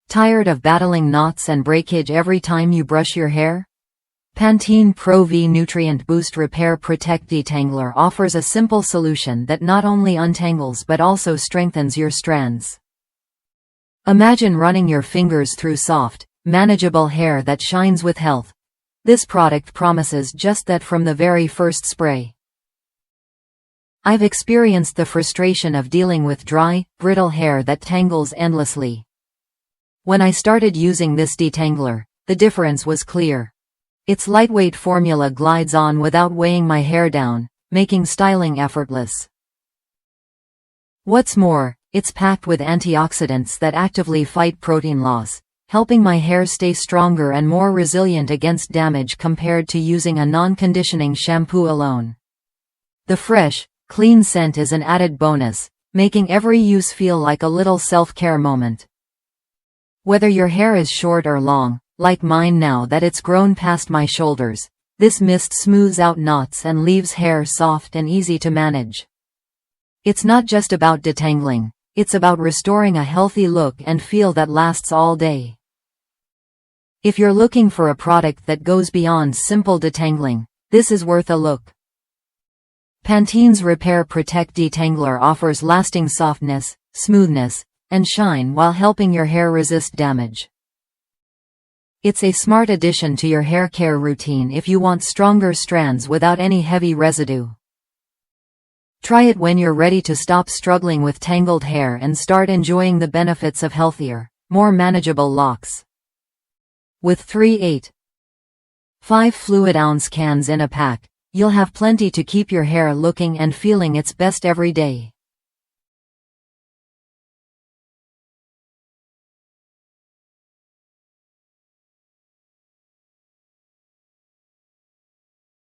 Tired of battling knots and breakage every time you brush your hair? Pantene Pro V Nutrient Boost Repair Protect Detangler offers a simple solution that not only untangles but also strengthens your strands. Imagine running your fingers through soft, manageable hair that shines with health. This product promises just that from the very first spray. I've experienced the frustration of dealing with dry, brittle hair that tangles endlessly. When I started using this detangler, the difference was clear. Its lightweight formula glides on without weighing my hair down, making styling effortless. What's more, it's packed with antioxidants that actively fight protein loss, helping my hair stay stronger and more resilient against damage compared to using a non-conditioning shampoo alone. The fresh, clean scent is an added bonus, making every use feel like a little self-care moment. Whether your hair is short or long, like mine now that it's grown past my shoulders, this mist smooths out knots and leaves hair soft and easy to manage. It's not just about detangling, it's about restoring a healthy look and feel that lasts all day. If you're looking for a product that goes beyond simple detangling, this is worth a look. Pantene's Repair Protect Detangler offers lasting softness, smoothness, and shine while helping your hair resist damage. It's a smart addition to your hair care routine if you want stronger strands without any heavy residue. Try it when you're ready to stop struggling with tangled hair and start enjoying the benefits of healthier, more manageable locks. With 3/8-5 fluid ounce cans in a pack, you'll have plenty to keep your hair looking and feeling its best every day.